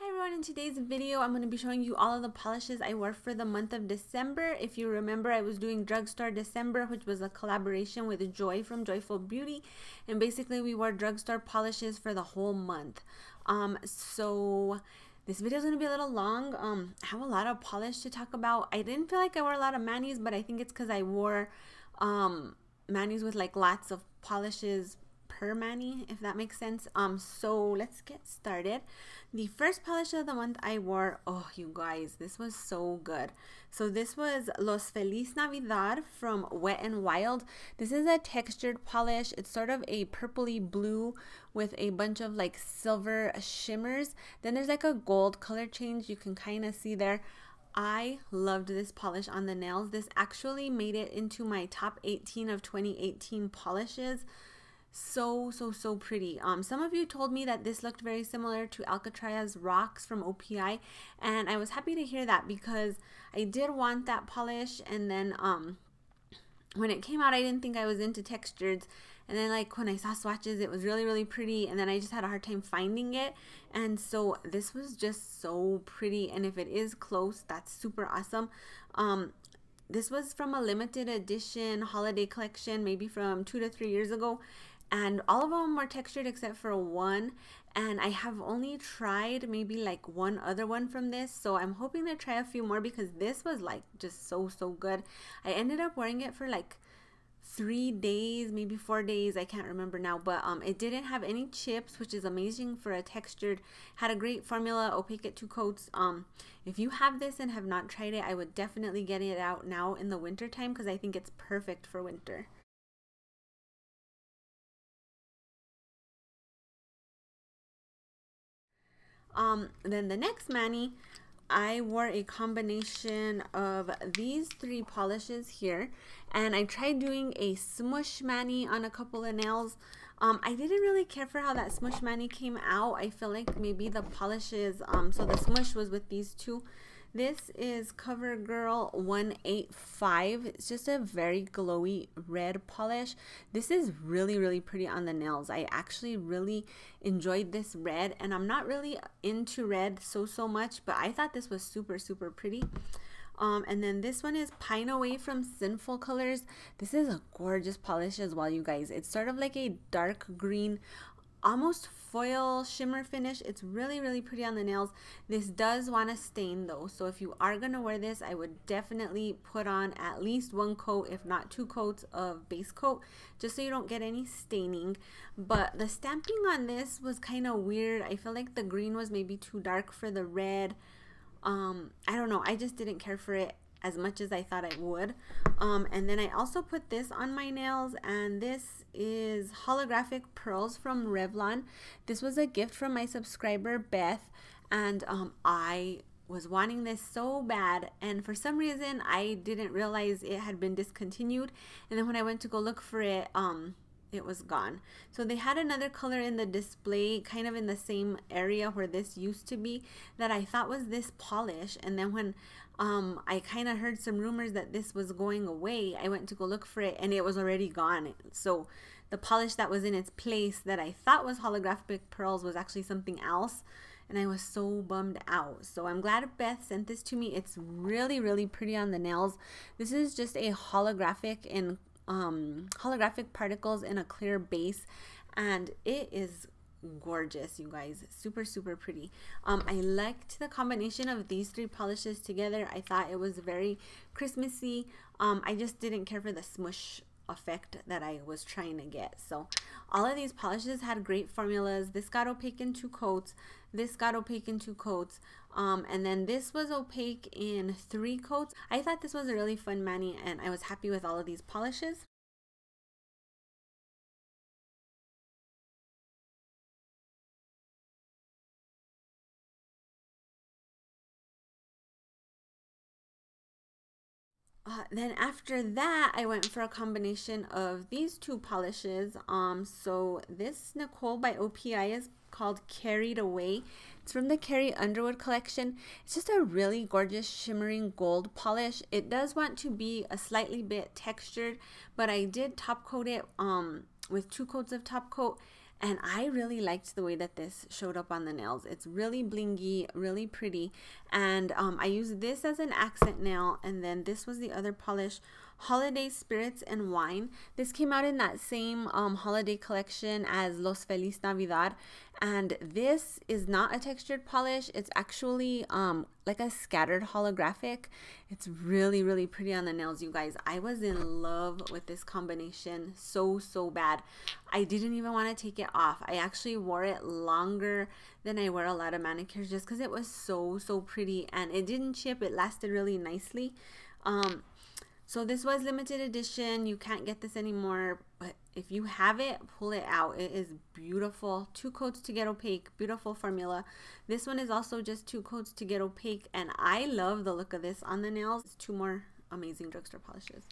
Hi everyone, in today's video I'm going to be showing you all of the polishes I wore for the month of December. If you remember, I was doing Drugstore December, which was a collaboration with Joy from Joyful Beauty, and basically we wore drugstore polishes for the whole month. So this video is going to be a little long. I have a lot of polish to talk about. I didn't feel like I wore a lot of manis, but I think it's because I wore manis with like lots of polishes per mani, if that makes sense. So let's get started. The first polish of the month I wore, oh you guys, this was so good. So this was Los Feliz Navidad from Wet n Wild. This is a textured polish. It's sort of a purpley blue with a bunch of like silver shimmers. Then there's like a gold color change you can kind of see there. I loved this polish on the nails. This actually made it into my top 18 of 2018 polishes. So pretty. Some of you told me that this looked very similar to Alcatraz Rocks from OPI, and I was happy to hear that because I did want that polish. And then when it came out, I didn't think I was into textures, and then like when I saw swatches, it was really pretty, and then I just had a hard time finding it. And so this was just so pretty, and if it is close, that's super awesome. This was from a limited edition holiday collection, maybe from 2 to 3 years ago. And all of them were textured except for one, and I have only tried maybe like one other one from this, so I'm hoping to try a few more because this was like just so good. I ended up wearing it for like 3 days, maybe 4 days, I can't remember now, but it didn't have any chips, which is amazing for a textured. Had a great formula, opaque at 2 coats. If you have this and have not tried it, I would definitely get it out now in the winter time because I think it's perfect for winter. Then the next mani, I wore a combination of these 3 polishes here, and I tried doing a smush mani on a couple of nails. I didn't really care for how that smush mani came out. I feel like maybe the polishes, so the smush was with these 2. This is CoverGirl 185. It's just a very glowy red polish. This is really pretty on the nails. I actually really enjoyed this red, and I'm not really into red so much, but I thought this was super pretty. And then this one is Pine Away from Sinful Colors. This is a gorgeous polish as well, you guys. It's sort of like a dark green, almost foil shimmer finish. It's really pretty on the nails. This does want to stain though, so if you are gonna wear this, I would definitely put on at least 1 coat, if not 2 coats of base coat, just so you don't get any staining. But the stamping on this was kind of weird. I feel like the green was maybe too dark for the red. I don't know, I just didn't care for it as much as I thought I would. And then I also put this on my nails, and this is Holographic Pearls from Revlon. This was a gift from my subscriber Beth, and I was wanting this so bad, and for some reason I didn't realize it had been discontinued, and then when I went to go look for it, it was gone. So they had another color in the display kind of in the same area where this used to be that I thought was this polish, and then when I kind of heard some rumors that this was going away, I went to go look for it and it was already gone. So the polish that was in its place that I thought was Holographic Pearls was actually something else, and I was so bummed out. So I'm glad Beth sent this to me. It's really pretty on the nails. This is just a holographic in holographic particles in a clear base, and it is gorgeous, you guys. Super pretty. I liked the combination of these 3 polishes together. I thought it was very Christmassy. I just didn't care for the smush effect that I was trying to get. So all of these polishes had great formulas. This got opaque in 2 coats, this got opaque in 2 coats, and then this was opaque in 3 coats. I thought this was a really fun mani, and I was happy with all of these polishes. Then after that, I went for a combination of these 2 polishes. So this Nicole by OPI is called Carried Away. It's from the Carrie'd Underwood collection. It's just a really gorgeous shimmering gold polish. It does want to be a slightly bit textured, but I did top coat it with 2 coats of top coat, And I really liked the way that this showed up on the nails. It's really blingy, really pretty. And I used this as an accent nail, and then this was the other polish, Holiday Spirits and Wine. This came out in that same holiday collection as Los Feliz Navidad. And this is not a textured polish. It's actually like a scattered holographic. It's really, really pretty on the nails, you guys. I was in love with this combination so bad. I didn't even want to take it off. I actually wore it longer than I wear a lot of manicures just because it was so pretty, and it didn't chip. It lasted really nicely. So this was limited edition. You can't get this anymore, but if you have it, pull it out. It is beautiful. 2 coats to get opaque. Beautiful formula. This one is also just 2 coats to get opaque, and I love the look of this on the nails. 2 more amazing drugstore polishes.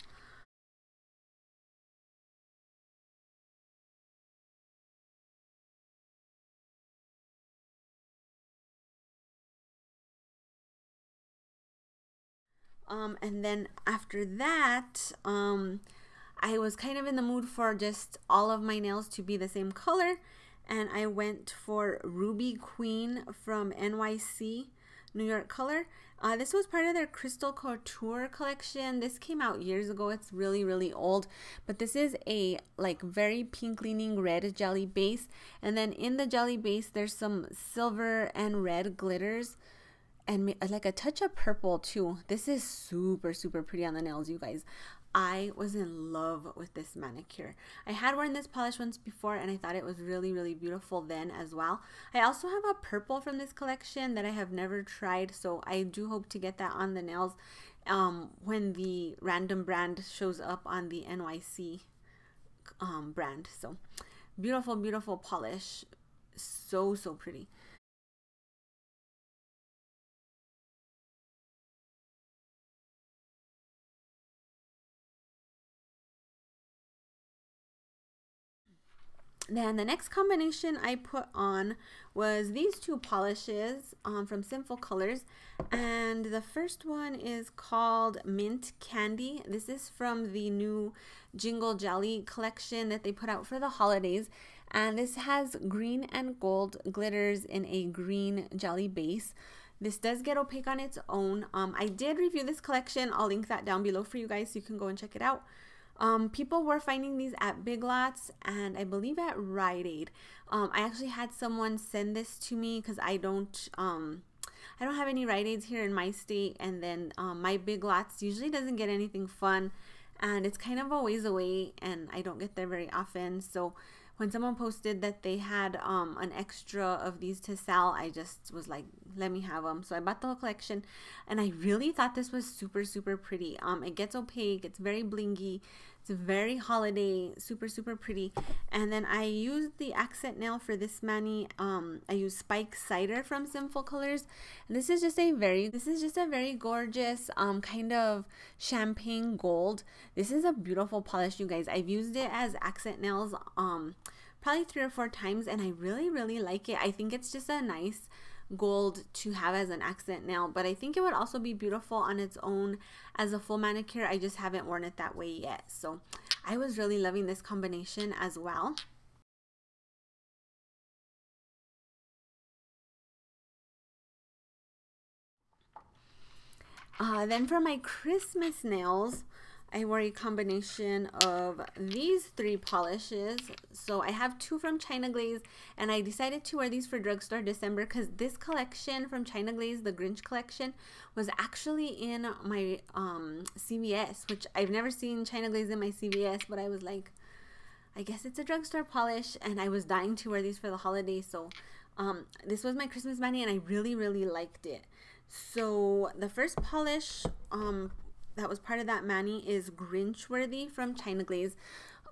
And then after that, I was kind of in the mood for just all of my nails to be the same color, and I went for Ruby Queen from NYC, New York Color. This was part of their Crystal Couture collection. This came out years ago. It's really old, but this is a like very pink leaning red jelly base, and then in the jelly base there's some silver and red glitters, and like a touch of purple too. This is super pretty on the nails, you guys. I was in love with this manicure. I had worn this polish once before, and I thought it was really beautiful then as well. I also have a purple from this collection that I have never tried, so I do hope to get that on the nails when the random brand shows up on the NYC brand. So beautiful polish, so pretty. Then the next combination I put on was these 2 polishes from Sinful Colors, and the first one is called Mint Candy. This is from the new Jingle Jelly collection that they put out for the holidays, and this has green and gold glitters in a green jelly base. This does get opaque on its own. I did review this collection. I'll link that down below for you guys so you can go and check it out. People were finding these at Big Lots and I believe at Rite Aid. I actually had someone send this to me because I don't have any Rite Aids here in my state, and then my Big Lots usually doesn't get anything fun, and it's kind of a ways away, and I don't get there very often. So when someone posted that they had an extra of these to sell, I just was like, let me have them. So I bought the whole collection, and I really thought this was super pretty. It gets opaque, it's very blingy, it's very holiday, super pretty. And then I used the accent nail for this mani. I used Spike Cider from Sinful Colors, and this is just a very gorgeous kind of champagne gold. This is a beautiful polish, you guys. I've used it as accent nails probably 3 or 4 times, and I really like it. I think it's just a nice gold to have as an accent nail, but I think it would also be beautiful on its own as a full manicure. I just haven't worn it that way yet, so I was really loving this combination as well. Then for my Christmas nails, I wore a combination of these 3 polishes. So I have 2 from China Glaze, and I decided to wear these for Drugstore December because this collection from China Glaze, the Grinch collection, was actually in my CVS, which I've never seen China Glaze in my CVS, but I was like, I guess it's a drugstore polish, and I was dying to wear these for the holidays. So this was my Christmas mani, and I really liked it. So the first polish that was part of that mani is Grinchworthy from China Glaze.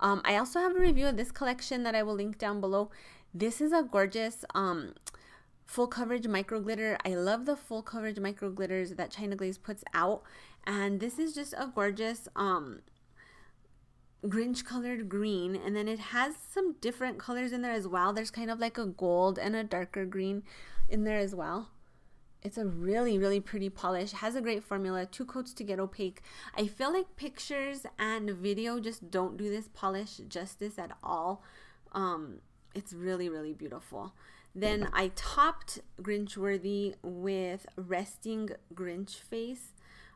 I also have a review of this collection that I will link down below. This is a gorgeous full coverage micro glitter. I love the full coverage micro glitters that China Glaze puts out, and this is just a gorgeous Grinch colored green, and then it has some different colors in there as well. There's kind of like a gold and a darker green in there as well. It's a really pretty polish. Has a great formula. 2 coats to get opaque. I feel like pictures and video just don't do this polish justice at all. it's really, really beautiful. Then I topped Grinchworthy with Resting Grinch Face.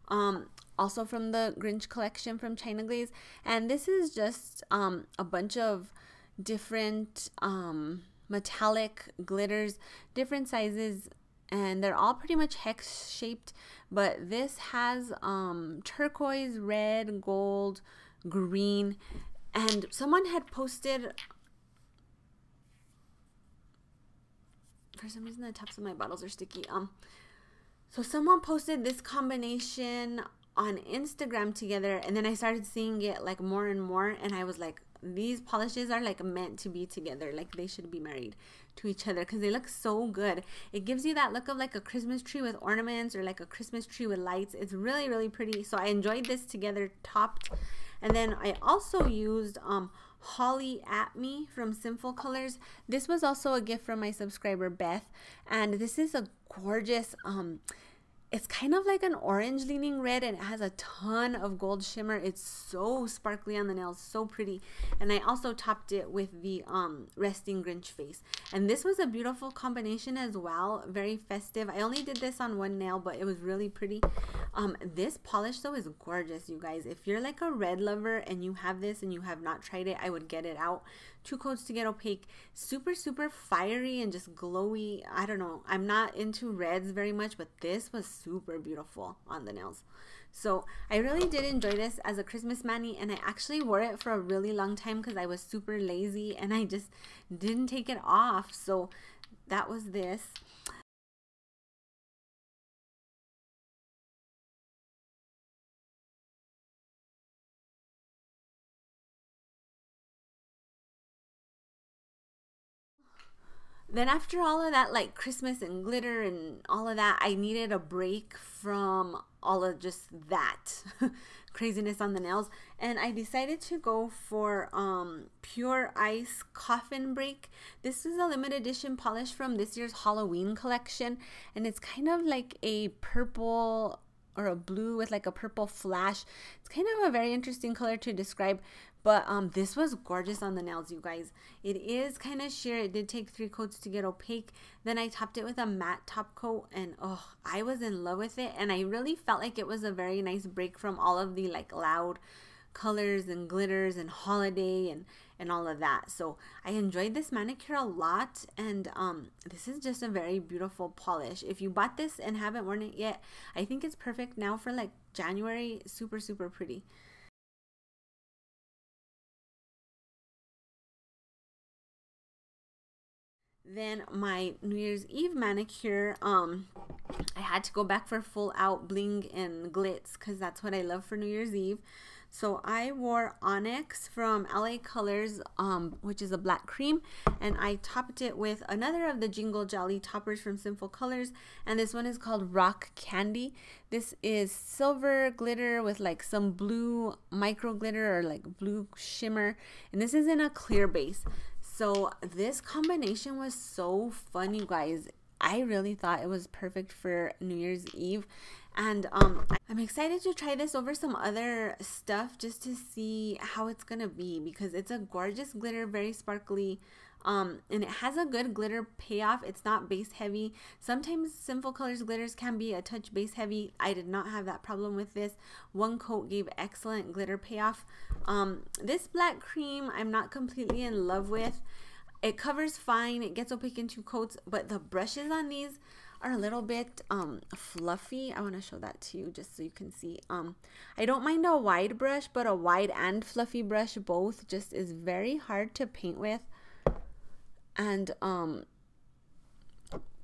Also from the Grinch collection from China Glaze. And this is just a bunch of different metallic glitters, different sizes, and they're all pretty much hex shaped. But this has turquoise, red, gold, green, and someone had posted, for some reason the tops of my bottles are sticky. So someone posted this combination on Instagram together, and then I started seeing it like more and more, and I was like, these polishes are like meant to be together. Like they should be married to each other because they look so good. It gives you that look of like a Christmas tree with ornaments or like a Christmas tree with lights. It's really, really pretty. So I enjoyed this together topped. And then I also used Holly at Me from Sinful Colors. This was also a gift from my subscriber Beth, and this is a gorgeous it's kind of like an orange leaning red, and it has a ton of gold shimmer. It's so sparkly on the nails, so pretty. And I also topped it with the Resting Grinch Face, and this was a beautiful combination as well, very festive. I only did this on one nail, but it was really pretty. This polish though is gorgeous, you guys. If you're like a red lover and you have this and you have not tried it, I would get it out. 2 coats to get opaque. Super, super fiery and just glowy. I don't know, I'm not into reds very much, but this was super beautiful on the nails. So I really did enjoy this as a Christmas mani, and I actually wore it for a really long time because I was super lazy and I just didn't take it off. So that was this. Then after all of that, like Christmas and glitter and all of that, I needed a break from all of just that craziness on the nails. And I decided to go for Pure Ice Coffin Break. This is a limited edition polish from this year's Halloween collection. And it's kind of like a purple or a blue with like a purple flash. It's kind of a very interesting color to describe. But this was gorgeous on the nails, you guys. It is kind of sheer. It did take 3 coats to get opaque. Then I topped it with a matte top coat, and oh, I was in love with it. And I really felt like it was a very nice break from all of the like loud colors and glitters and holiday and all of that. So I enjoyed this manicure a lot, and this is just a very beautiful polish. If you bought this and haven't worn it yet, I think it's perfect now for like January. Super, super pretty. Then my New Year's Eve manicure, I had to go back for full out bling and glitz because that's what I love for New Year's Eve. So I wore Onyx from LA Colors, which is a black cream, and I topped it with another of the Jingle Jelly toppers from Sinful Colors, and this one is called Rock Candy. This is silver glitter with like some blue micro glitter or like blue shimmer, and this is in a clear base. So this combination was so fun, you guys. I really thought it was perfect for New Year's Eve. And I'm excited to try this over some other stuff just to see how it's gonna be, because it's a gorgeous glitter, very sparkly, and it has a good glitter payoff. It's not base heavy. Sometimes Sinful Colors glitters can be a touch base heavy. I did not have that problem with this. 1 coat gave excellent glitter payoff. This black cream I'm not completely in love with. It covers fine, it gets opaque in 2 coats, but the brushes on these are a little bit fluffy. I want to show that to you just so you can see. I don't mind a wide brush, but a wide and fluffy brush both just is very hard to paint with. And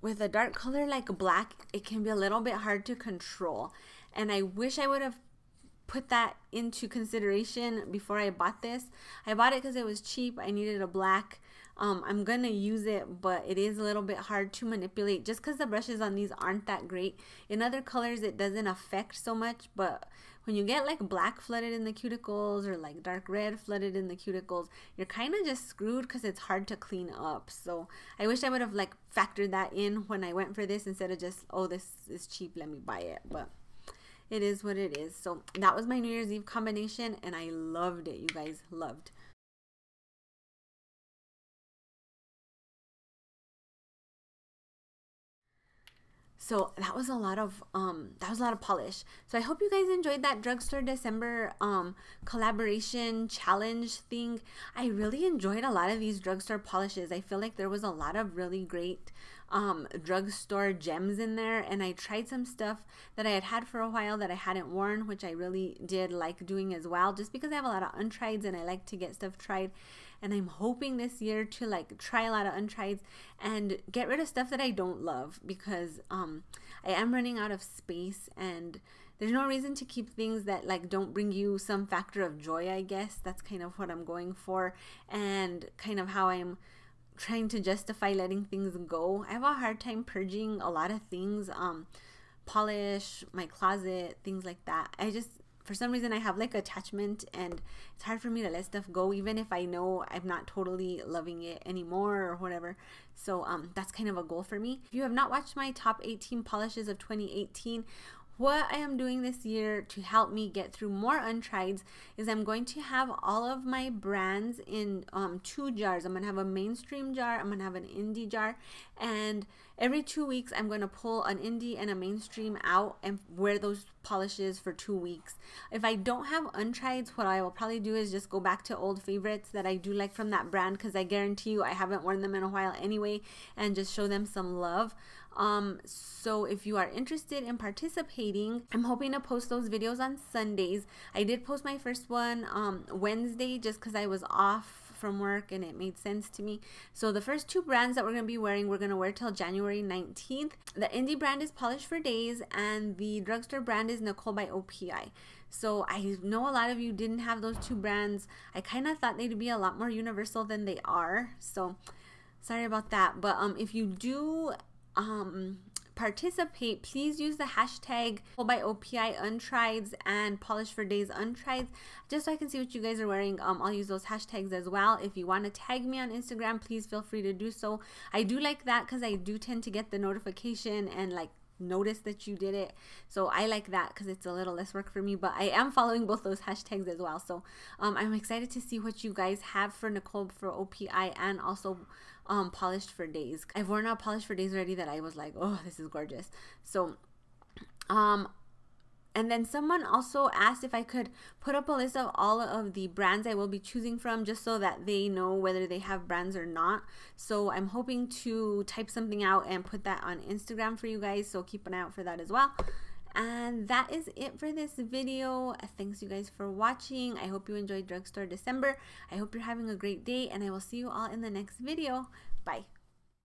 with a dark color like black, it can be a little bit hard to control. And I wish I would have put that into consideration before I bought this. I bought it because it was cheap. I needed a black. I'm gonna use it, but it is a little bit hard to manipulate just because the brushes on these aren't that great. In other colors it doesn't affect so much, but when you get like black flooded in the cuticles or like dark red flooded in the cuticles, you're kind of just screwed because it's hard to clean up. So I wish I would have like factored that in when I went for this instead of just, oh, this is cheap, let me buy it. But it is what it is. So that was my New Year's Eve combination, and I loved it, you guys. Loved. So that was a lot of polish. So I hope you guys enjoyed that Drugstore December collaboration challenge thing. I really enjoyed a lot of these drugstore polishes. I feel like there was a lot of really great drugstore gems in there, and I tried some stuff that I had for a while that I hadn't worn, which I really did like doing as well, just because I have a lot of untrieds and I like to get stuff tried. And I'm hoping this year to like try a lot of untrieds and get rid of stuff that I don't love, because I am running out of space, and there's no reason to keep things that like don't bring you some factor of joy, I guess. That's kind of what I'm going for, and kind of how I'm trying to justify letting things go. I have a hard time purging a lot of things, polish, my closet, things like that. For some reason I have like attachment, and it's hard for me to let stuff go even if I know I'm not totally loving it anymore or whatever. So that's kind of a goal for me. If you have not watched my top 18 polishes of 2018, what I am doing this year to help me get through more untrieds is I'm going to have all of my brands in 2 jars. I'm going to have a mainstream jar, I'm going to have an indie jar, and every 2 weeks I'm going to pull an indie and a mainstream out and wear those polishes for 2 weeks. If I don't have untrieds, what I will probably do is just go back to old favorites that I do like from that brand, because I guarantee you I haven't worn them in a while anyway, and just show them some love. So if you are interested in participating, I'm hoping to post those videos on Sundays. I did post my first one Wednesday just because I was off from work and it made sense to me. So the first 2 brands that we're going to be wearing, we're going to wear till January 19th. The indie brand is Polish for Days, and the drugstore brand is Nicole by OPI. So I know a lot of you didn't have those 2 brands. I kind of thought they'd be a lot more universal than they are, so sorry about that. But if you do participate, please use the hashtag by OPI untrieds and Polish for Days untrieds, just so I can see what you guys are wearing. I'll use those hashtags as well. If you want to tag me on Instagram, please feel free to do so. I do like that because I do tend to get the notification and like notice that you did it, so I like that because it's a little less work for me. But I am following both those hashtags as well, so I'm excited to see what you guys have for Nicole for OPI and also Polished for Days. I've worn out Polished for Days already that I was like, oh, this is gorgeous. So and then someone also asked if I could put up a list of all of the brands I will be choosing from, just so that they know whether they have brands or not. So I'm hoping to type something out and put that on Instagram for you guys, so keep an eye out for that as well. And that is it for this video. Thanks you guys for watching. I hope you enjoyed Drugstore December. I hope you're having a great day, and I will see you all in the next video. Bye.